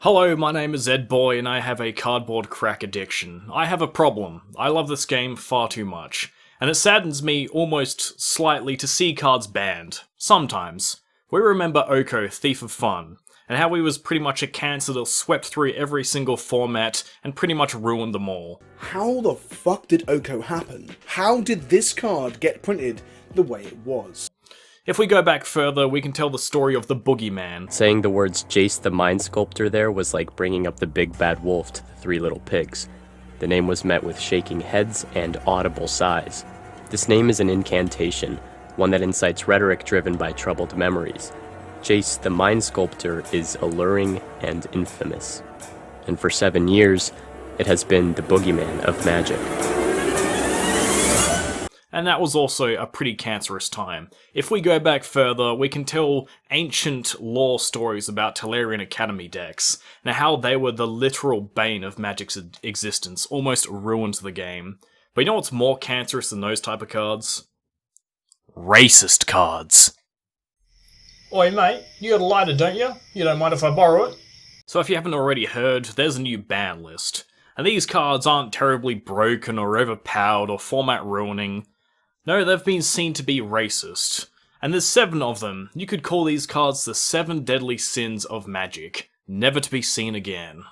Hello, my name is Ed Boy and I have a cardboard crack addiction. I have a problem. I love this game far too much. And it saddens me almost slightly to see cards banned. Sometimes. We remember Oko, Thief of Fun, and how he was pretty much a cancer that swept through every single format and pretty much ruined them all. How the fuck did Oko happen? How did this card get printed the way it was? If we go back further, we can tell the story of the Boogeyman. Saying the words Jace the Mind Sculptor there was like bringing up the big bad wolf to the Three Little Pigs. The name was met with shaking heads and audible sighs. This name is an incantation, one that incites rhetoric driven by troubled memories. Jace the Mind Sculptor is alluring and infamous. And for 7 years, it has been the boogeyman of Magic. And that was also a pretty cancerous time. If we go back further, we can tell ancient lore stories about Tolarian Academy decks, and how they were the literal bane of Magic's existence, almost ruined the game. But you know what's more cancerous than those type of cards? Racist cards. Oi mate, you got a lighter, don't you? You don't mind if I borrow it? So if you haven't already heard, there's a new ban list. And these cards aren't terribly broken or overpowered or format ruining. No, they've been seen to be racist. And there's 7 of them. You could call these cards the 7 deadly sins of Magic, never to be seen again.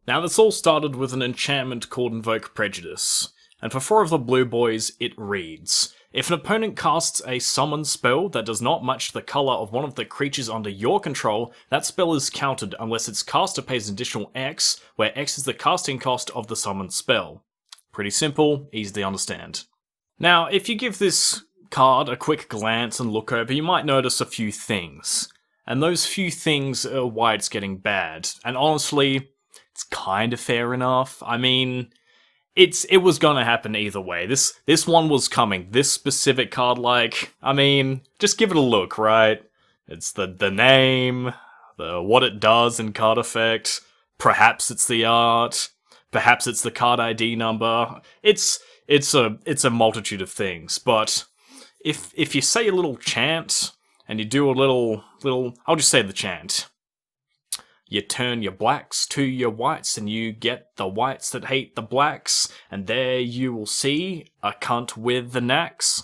Now this all started with an enchantment called Invoke Prejudice. And for 4 of the blue boys, it reads: if an opponent casts a summon spell that does not match the colour of one of the creatures under your control, that spell is countered unless its caster pays an additional X, where X is the casting cost of the summoned spell. Pretty simple, easy to understand. Now, if you give this card a quick glance and look over, you might notice a few things. And those few things are why it's getting bad. And honestly, it's kind of fair enough. I mean, it was gonna happen either way. This one was coming. This specific card, I mean, just give it a look, right? It's the name, what it does in card effect. Perhaps it's the art. Perhaps it's the card ID number. It's a multitude of things. But if you say a little chant and you do a little, I'll just say the chant. You turn your blacks to your whites and you get the whites that hate the blacks, and there you will see a cunt with the knacks.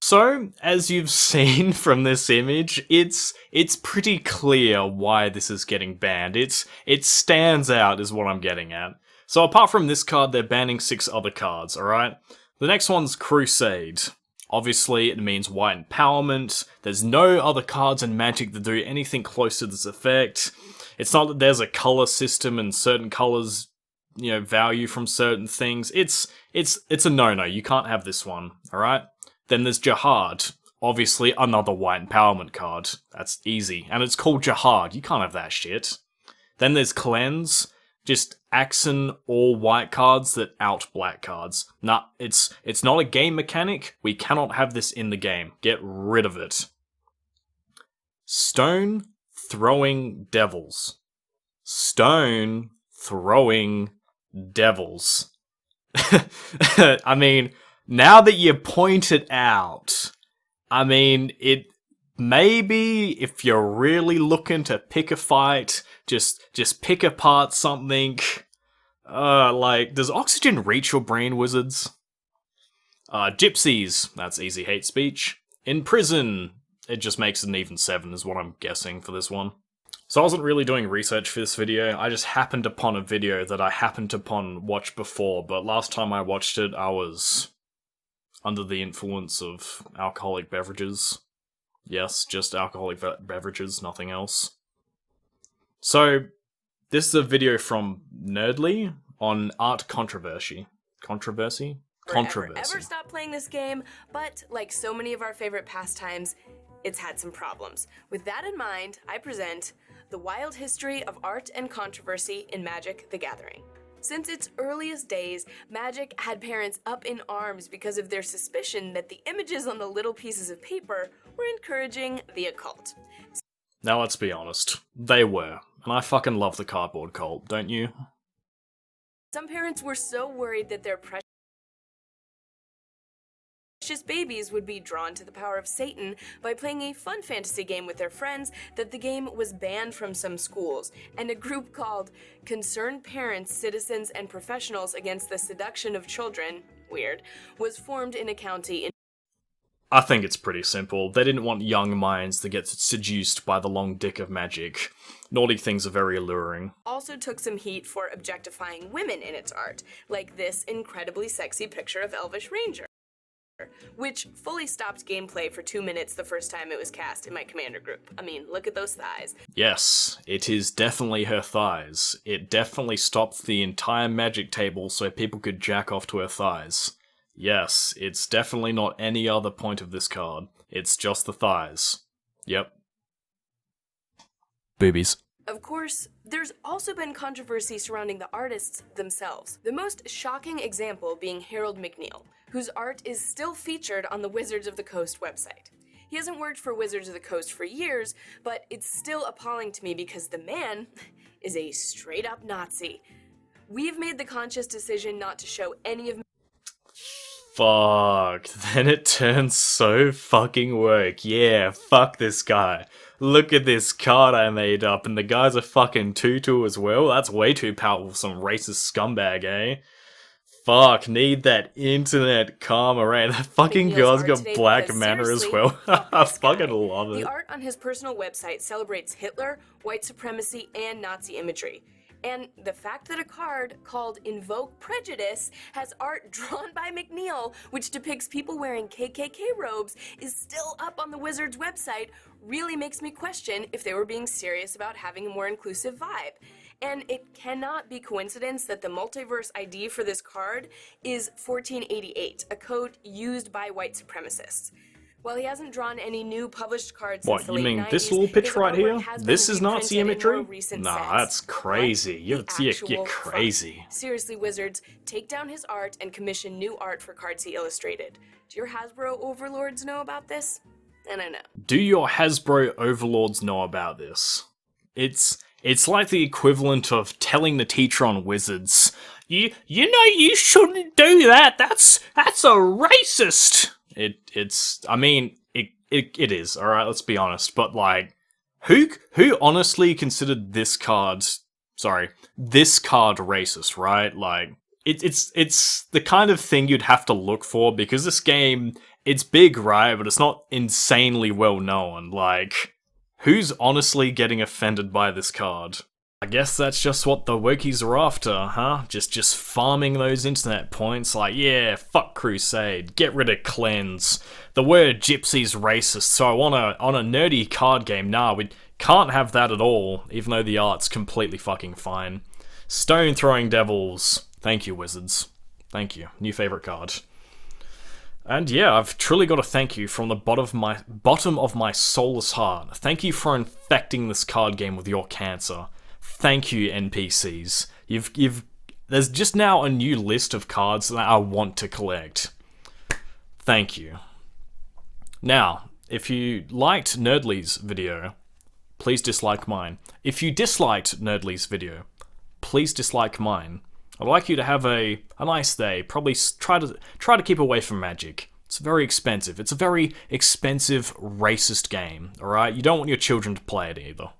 So, as you've seen from this image, it's pretty clear why this is getting banned. It stands out is what I'm getting at. So apart from this card, they're banning 6 other cards, alright? The next one's Crusade. Obviously, it means white empowerment. There's no other cards in Magic that do anything close to this effect. It's not that there's a color system and certain colors, value from certain things. It's a no-no. You can't have this one, alright? Then there's Jihad. Obviously, another white empowerment card. That's easy. And it's called Jihad. You can't have that shit. Then there's Cleanse. Just Axon all white cards that out black cards. Nah, it's not a game mechanic. We cannot have this in the game. Get rid of it. Stone Throwing Devils. Stone Throwing Devils. I mean, now that you point it out, I mean, it maybe if you're really looking to pick a fight, just pick apart something. Does Oxygen reach your brain, wizards? Gypsies, that's easy hate speech. In Prison, it just makes it an even 7 is what I'm guessing for this one. So I wasn't really doing research for this video, I just happened upon a video that I happened upon watch before, but last time I watched it, I was under the influence of alcoholic beverages. Yes, just alcoholic beverages, nothing else. So, this is a video from Nerdly on art controversy. Controversy? Ever stop playing this game, but like so many of our favorite pastimes, it's had some problems. With that in mind, I present The Wild History of Art and Controversy in Magic: The Gathering. Since its earliest days, Magic had parents up in arms because of their suspicion that the images on the little pieces of paper were encouraging the occult. Now let's be honest, they were. And I fucking love the cardboard cult, don't you? Some parents were so worried that their precious babies would be drawn to the power of Satan by playing a fun fantasy game with their friends that the game was banned from some schools, and a group called Concerned Parents, Citizens, and Professionals Against the Seduction of Children, weird, was formed in a county in I think it's pretty simple. They didn't want young minds to get seduced by the long dick of magic. Naughty things are very alluring. also took some heat for objectifying women in its art, like this incredibly sexy picture of Elvish Ranger, which fully stopped gameplay for 2 minutes the first time it was cast in my commander group. I mean, look at those thighs. Yes, it is definitely her thighs. It definitely stopped the entire magic table so people could jack off to her thighs. Yes, it's definitely not any other point of this card. It's just the thighs. Yep. Boobies. Of course, there's also been controversy surrounding the artists themselves. The most shocking example being Harold McNeil, whose art is still featured on the Wizards of the Coast website. He hasn't worked for Wizards of the Coast for years, but it's still appalling to me because the man is a straight-up Nazi. We've made the conscious decision not to show any of Fuck, then it turns so fucking work. Yeah, fuck this guy. Look at this card I made up, and the guy's a fucking tutu as well? That's way too powerful for some racist scumbag, eh? Fuck, need that internet karma, right? That fucking McNeil's girl's art got today black because mana as seriously, well. fuck I this guy. fucking love it. The art on his personal website celebrates Hitler, white supremacy, and Nazi imagery. And the fact that a card called Invoke Prejudice has art drawn by McNeil, which depicts people wearing KKK robes, is still up on the Wizards website, really makes me question if they were being serious about having a more inclusive vibe. And it cannot be coincidence that the multiverse ID for this card is 1488, a code used by white supremacists. While he hasn't drawn any new published cards What, since the you late mean 90s, this little pitch his right artwork here? has been This is Nazi reprinted in imagery? more recent Nah, sets. that's crazy. What the You're actual crazy. fuck? Seriously, Wizards, take down his art and commission new art for cards he illustrated. Do your Hasbro overlords know about this? I don't know. Do your Hasbro overlords know about this? It's like the equivalent of telling the teacher on Wizards, you know you shouldn't do that. That's a racist. It is, alright, let's be honest, but like, who honestly considered this card racist, right? Like, it's the kind of thing you'd have to look for, because this game, it's big, right, but it's not insanely well known. Like, who's honestly getting offended by this card? I guess that's just what the wokies are after, huh? Just farming those internet points, like, yeah, fuck Crusade, get rid of Cleanse. The word gypsy's racist, so on a nerdy card game, nah, we can't have that at all, even though the art's completely fucking fine. Stone Throwing Devils. Thank you, Wizards. Thank you. New favorite card. And yeah, I've truly got to thank you from the bottom of my soulless heart. Thank you for infecting this card game with your cancer. Thank you, NPCs. There's just now a new list of cards that I want to collect. Thank you. Now, if you liked Nerdly's video, please dislike mine. If you disliked Nerdly's video, please dislike mine. I'd like you to have a nice day. Probably try to keep away from magic. It's very expensive. It's a very expensive, racist game, alright? You don't want your children to play it either.